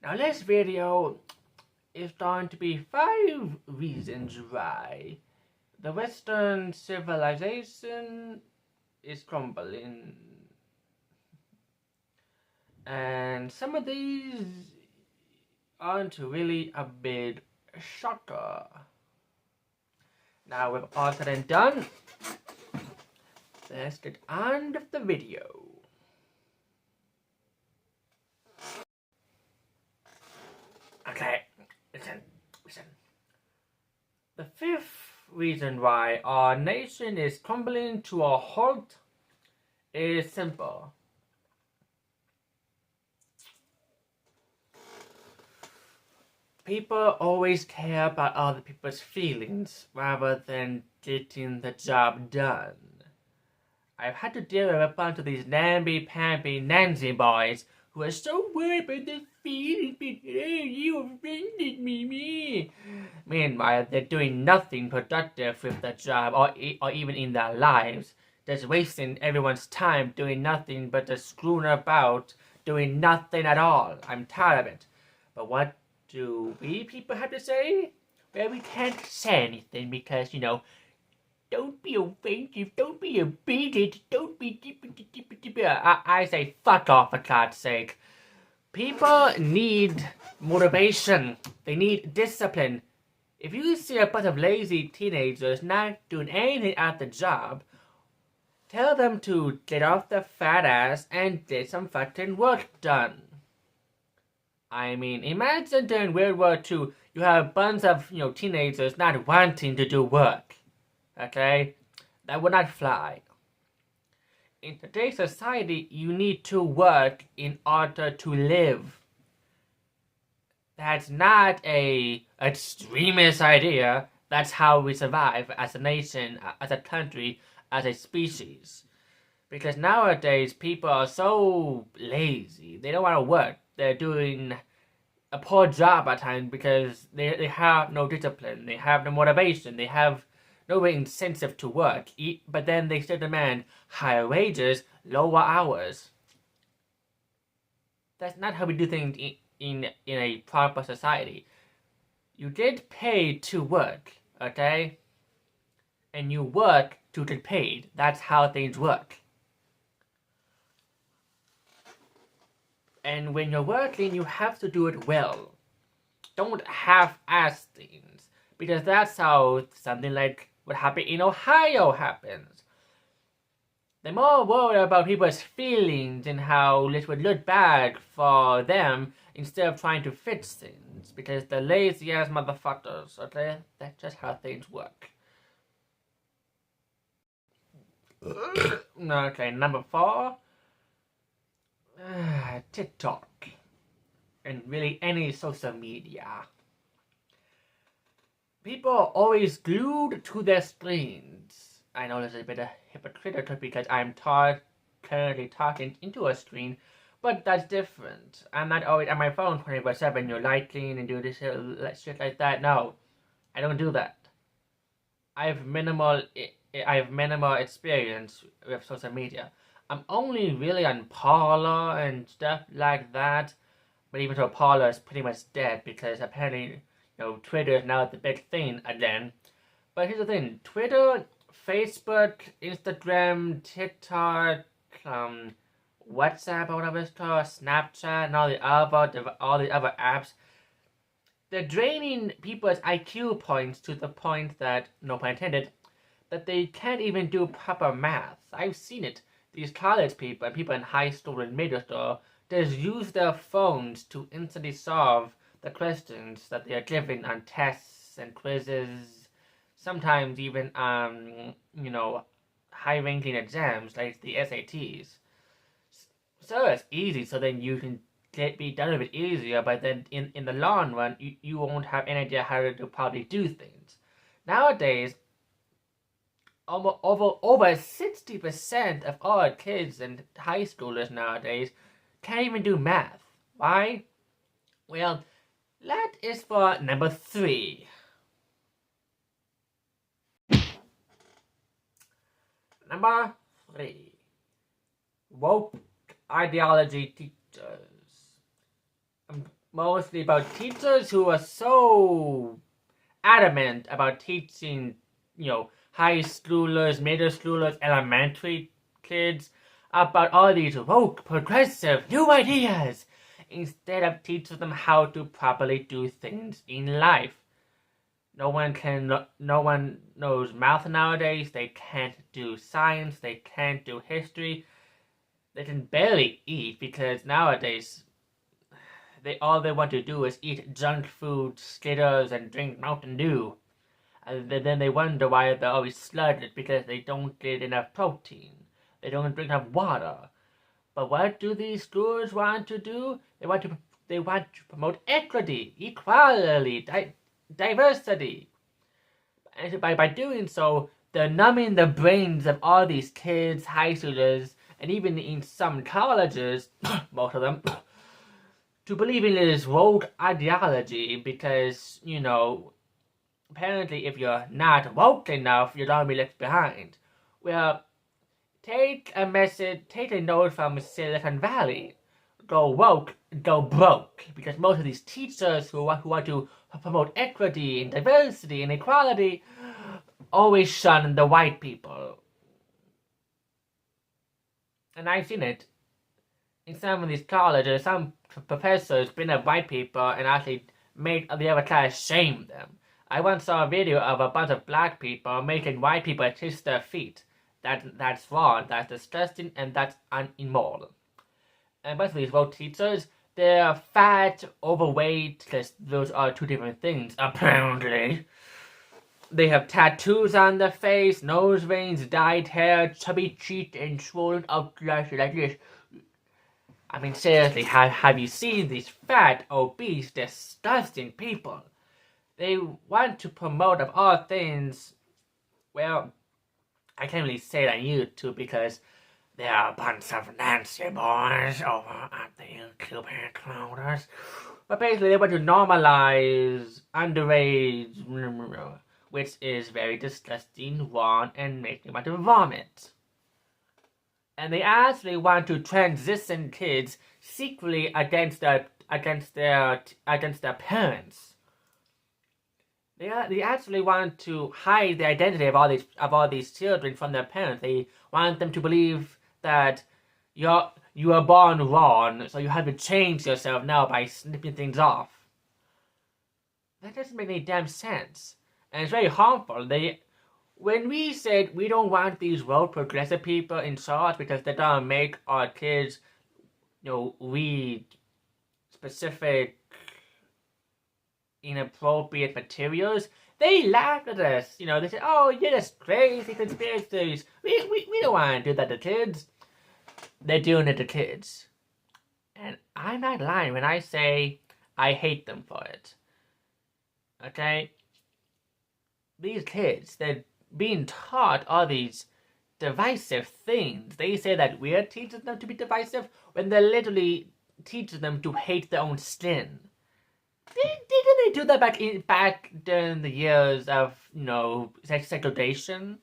Now this video is going to be 5 reasons why the Western civilization is crumbling. And some of these aren't really a big shocker. Now with all said and done, let's get on with the video. Okay, listen. The fifth reason why our nation is crumbling to a halt is simple. People always care about other people's feelings rather than getting the job done. I've had to deal with a bunch of these namby-pamby Nancy boys who are so worried about their feelings, but you offended me. Meanwhile, they're doing nothing productive with the job or even in their lives. Just wasting everyone's time doing nothing but just screwing about, doing nothing at all. I'm tired of it. But what do we people have to say? Well, we can't say anything because, don't be offensive, don't be a bigot, don't be... I say fuck off, for God's sake. People need motivation. They need discipline. If you see a bunch of lazy teenagers not doing anything at the job, tell them to get off their fat ass and get some fucking work done. I mean, imagine during World War II, you have a bunch of, teenagers not wanting to do work. Okay? That would not fly. In today's society, you need to work in order to live. That's not a extremist idea. That's how we survive as a nation, as a country, as a species. Because nowadays, people are so lazy. They don't want to work. They're doing a poor job at times because they have no discipline. They have no motivation. They have no incentive to work. But then they still demand higher wages, lower hours. That's not how we do things in a proper society. You get paid to work, okay? And you work to get paid. That's how things work. And when you're working, you have to do it well. Don't half-ass things. Because that's how something like what happened in Ohio happens. They're more worried about people's feelings and how this would look bad for them instead of trying to fix things. Because they're lazy-ass motherfuckers, okay? That's just how things work. Okay, number 4. TikTok. And really any social media. People are always glued to their screens. I know this is a bit hypocritical because I'm currently talking into a screen, but that's different. I'm not always on my phone 24/7, liking and doing this shit like that. No, I don't do that. I have minimal experience with social media. I'm only really on Parler and stuff like that. But even though Parler is pretty much dead because apparently, Twitter is now the big thing again. But here's the thing: Twitter, Facebook, Instagram, TikTok, WhatsApp, or whatever it's called, Snapchat, and all the other apps. They're draining people's IQ points to the point that, no pun intended, that they can't even do proper math. I've seen it. These college people and people in high school and middle school just use their phones to instantly solve the questions that they are given on tests and quizzes, sometimes even high-ranking exams like the SATs. So it's easy, so then you can be done with it easier, but then in the long run, you won't have any idea how to probably do things. Nowadays, over 60% of all kids and high schoolers nowadays can't even do math. Why? Well, that is for number 3. Number 3. Woke ideology teachers. mostly about teachers who are so adamant about teaching, high schoolers, middle schoolers, elementary kids about all these woke, progressive, new ideas instead of teaching them how to properly do things in life. No one knows math nowadays. They can't do science. They can't do history. They can barely eat because nowadays all they want to do is eat junk food, Skittles, and drink Mountain Dew. And then they wonder why they're always sluggish because they don't get enough protein. They don't drink enough water. But what do these schools want to do? They want to promote equity, equality, diversity. And by doing so, they're numbing the brains of all these kids, high schoolers, and even in some colleges, most of them, to believe in this woke ideology because, apparently if you're not woke enough, you're gonna be left behind. Well, take a note from Silicon Valley. Go woke, go broke. Because most of these teachers who want to promote equity and diversity and equality always shun the white people. And I've seen it in some of these colleges. Some professors bring up white people and actually made the other class shame them. I once saw a video of a bunch of black people making white people kiss their feet. That's wrong, that's disgusting, and that's immoral. And most of these woke teachers, they're fat, overweight, because those are two different things, apparently. They have tattoos on their face, nose rings, dyed hair, chubby cheeks, and swollen up glasses like this. I mean, seriously, have you seen these fat, obese, disgusting people? They want to promote, of all things, well, I can't really say it on YouTube because there are a bunch of Nancy boys over at the YouTube headquarters. But basically, they want to normalize underage, which is very disgusting, wrong, and makes me want to vomit. And they actually want to transition kids secretly against their parents. They actually want to hide the identity of all these children from their parents. They want them to believe that you were born wrong, so you have to change yourself now by snipping things off. That doesn't make any damn sense, and it's very harmful. When we said we don't want these woke progressive people in charge because they're gonna make our kids, read specific inappropriate materials, they laughed at us. They said, "Oh, you're just crazy conspiracy theories. We don't want to do that to kids." They're doing it to kids, and I'm not lying when I say I hate them for it. Okay, these kids, they're being taught all these divisive things. They say that we're teaching them to be divisive when they're literally teaching them to hate their own skin. Didn't they do that back during the years of, segregation?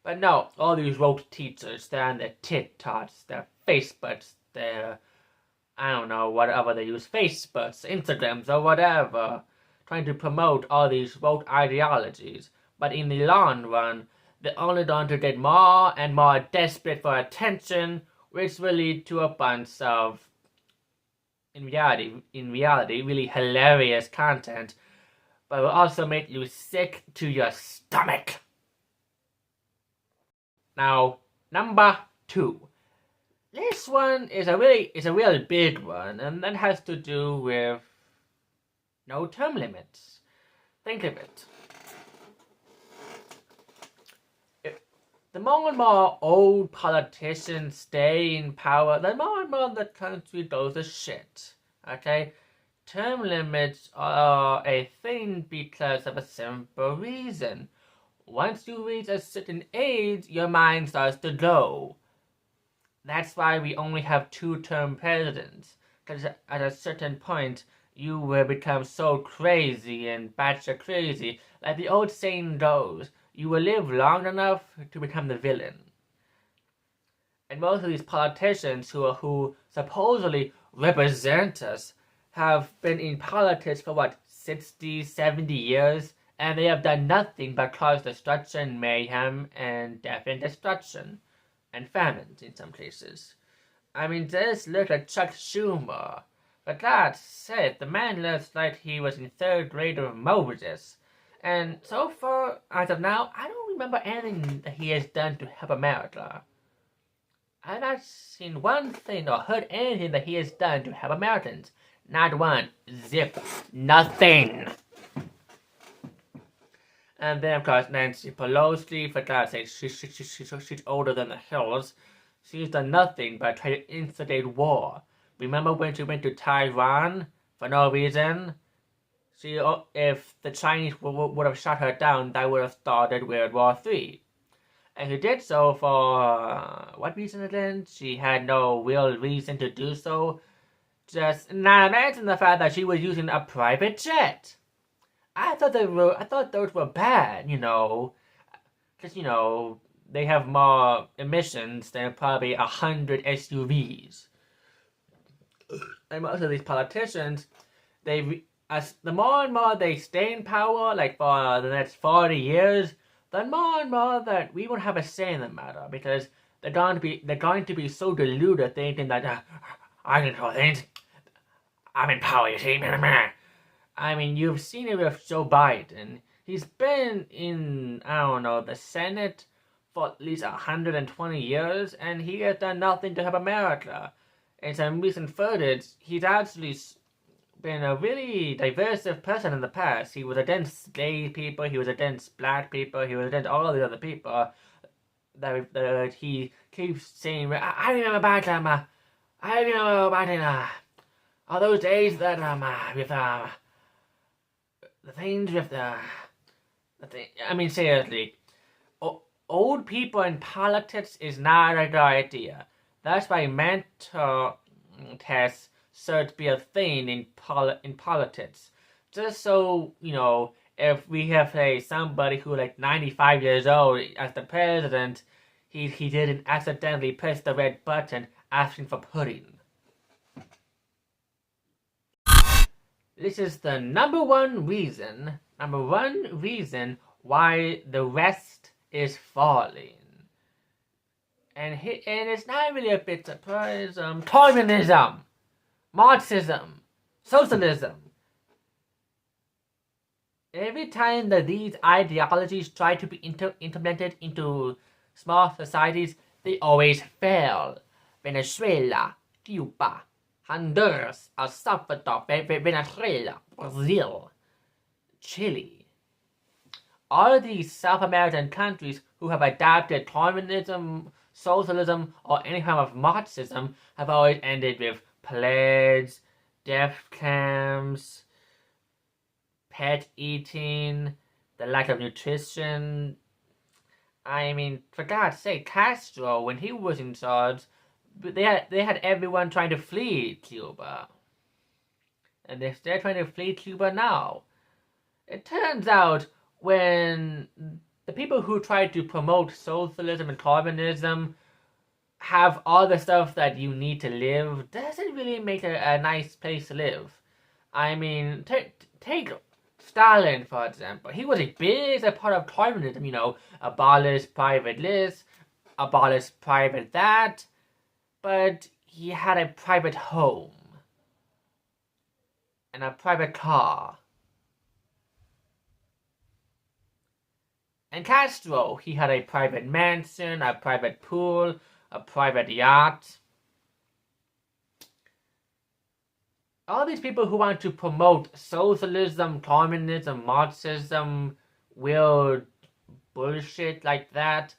But no, all these woke teachers, they're on their TikToks, their Facebooks, their, I don't know, whatever they use, Facebooks, Instagrams, or whatever, trying to promote all these woke ideologies. But in the long run, they're only going to get more and more desperate for attention, which will lead to a bunch of, in reality, really hilarious content, but will also make you sick to your stomach. Now, number 2. This one is a real big one, and that has to do with no term limits. Think of it. The more and more old politicians stay in power, the more and more the country goes to shit. Okay? Term limits are a thing because of a simple reason. Once you reach a certain age, your mind starts to go. That's why we only have 2-term presidents. Because at a certain point, you will become so crazy and batshit crazy. Like the old saying goes, you will live long enough to become the villain. And most of these politicians who supposedly represent us have been in politics for what, 60, 70 years, and they have done nothing but cause destruction, mayhem, and death and destruction, and famines in some cases. I mean, just look at Chuck Schumer. But that said, the man looks like he was in third grade of Moses. And so far, as of now, I don't remember anything that he has done to help America. I've not seen one thing or heard anything that he has done to help Americans. Not one. Zip. Nothing. And then, of course, Nancy Pelosi, for God's sake, she's older than the hills. She's done nothing but try to instigate war. Remember when she went to Taiwan for no reason? If the Chinese would have shot her down, that would have started World War III. And she did so for what reason again? She had no real reason to do so. Just not imagine the fact that she was using a private jet. I thought those were bad, because they have more emissions than probably 100 SUVs. And most of these politicians, the more and more they stay in power, like for the next 40 years, the more and more that we won't have a say in the matter, because they're going to be so deluded thinking that I control things. I'm in power, you see. I mean, you've seen it with Joe Biden. He's been in, the Senate for at least 120 years, and he has done nothing to help America. In some recent footage, he's actually been a really diverse person in the past. He was against gay people, he was against black people, he was against all the other people that he keeps saying, I remember back all those days that with the things with I mean, seriously, old people in politics is not a good idea. That's why mental tests should be a thing in politics. Just so, if we have, say, somebody who, 95 years old as the president, he didn't accidentally press the red button asking for pudding. This is the number one reason why the West is falling. And it's not really a bit surprise. Communism, Marxism, socialism. Every time that these ideologies try to be implemented into small societies, they always fail. Venezuela, Cuba, Honduras, El Salvador, Venezuela, Brazil, Chile. All these South American countries who have adopted communism, socialism, or any kind of Marxism have always ended with plagues, death camps, pet eating, the lack of nutrition. I mean, for God's sake, Castro, when he was in charge, they had everyone trying to flee Cuba. And they're trying to flee Cuba now. It turns out when the people who try to promote socialism and communism have all the stuff that you need to live, doesn't really make a nice place to live. I mean, take Stalin, for example. He was a big part of communism, abolish private this, abolish private that, but he had a private home and a private car. And Castro, he had a private mansion, a private pool, a private yacht. All these people who want to promote socialism, communism, Marxism, weird bullshit like that,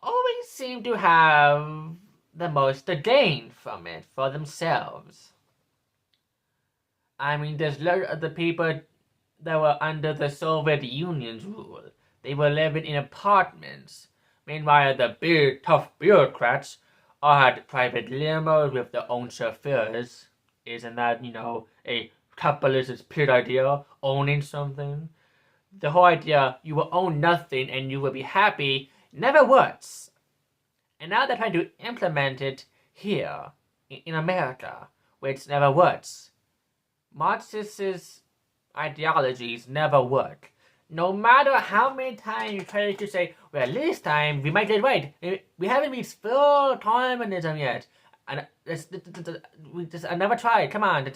always seem to have the most to gain from it for themselves. I mean, there's a lot of the people that were under the Soviet Union's rule. They were living in apartments. Meanwhile, the big, tough bureaucrats all had private limos with their own chauffeurs. Isn't that, a capitalist spirit idea, owning something? The whole idea, you will own nothing and you will be happy, never works. And now they're trying to implement it here, in America, which never works. Marxist ideologies never work. No matter how many times you try to say, well, this time we might get it right. We haven't reached full communism yet. And I never tried. Come on,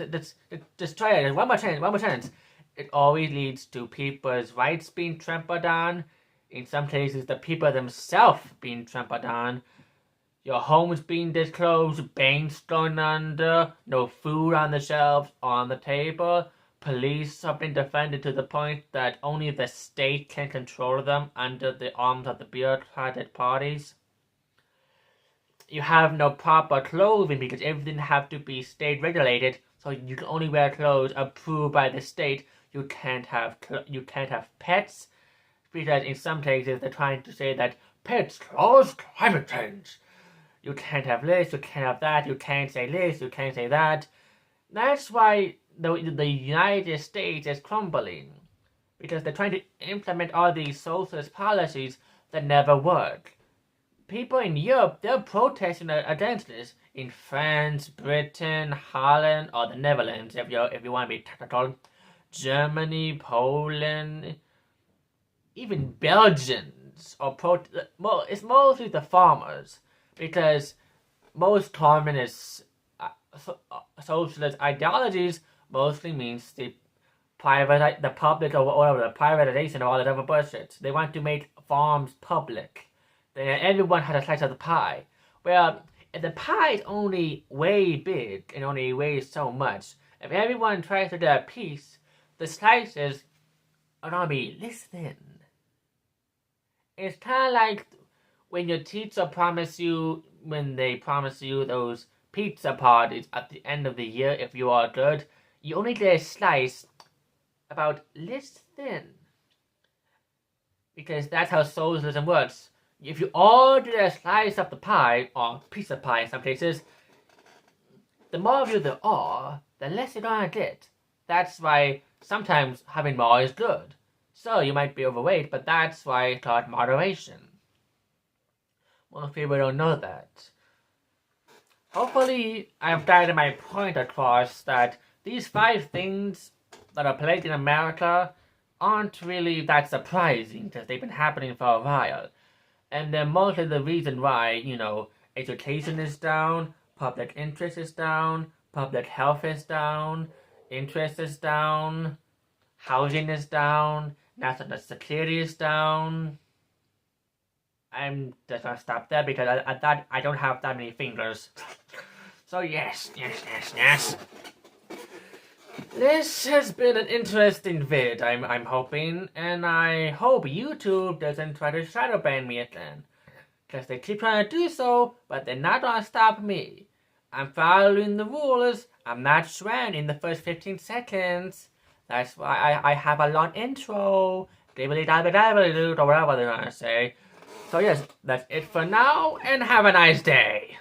just try it. One more chance. It always leads to people's rights being trampled on. In some cases, the people themselves being trampled on. Your homes being disclosed, banks going under, no food on the shelves, on the table. Police have been defended to the point that only the state can control them under the arms of the bureaucratic parties. You have no proper clothing because everything have to be state regulated, so you can only wear clothes approved by the state. You can't have pets because in some cases they're trying to say that pets cause climate change. You can't have this, you can't have that, you can't say this, you can't say that. That's why the United States is crumbling. Because they're trying to implement all these socialist policies that never work. People in Europe, they're protesting against this. In France, Britain, Holland, or the Netherlands, if you want to be technical. Germany, Poland, even Belgians, it's mostly the farmers. Because most communist socialist ideologies mostly means the public or whatever, the privatization of all that other bullshit. They want to make farms public. Then everyone has a slice of the pie. Well, if the pie is only way big and only weighs so much, if everyone tries to get a piece, the slices are gonna be this thin. It's kind of like when your teacher when they promise you those pizza parties at the end of the year if you are good, you only get a slice about this thin. Because that's how socialism works. If you all get a slice of the pie, or pizza pie in some cases, the more of you there are, the less you're gonna get. That's why sometimes having more is good. So you might be overweight, but that's why it's called moderation. Most people don't know that. Hopefully, I've gotten my point across that these 5 things that are plagued in America aren't really that surprising because they've been happening for a while. And they're mostly the reason why, education is down, public interest is down, public health is down, interest is down, housing is down, national security is down. I'm just gonna stop there because I don't have that many fingers. So yes. This has been an interesting vid, I'm hoping, and I hope YouTube doesn't try to shadow ban me again. Because they keep trying to do so, but they're not gonna stop me. I'm following the rules, I'm not swearing in the first 15 seconds. That's why I have a long intro. Or whatever they're gonna say. So yes, that's it for now, and have a nice day.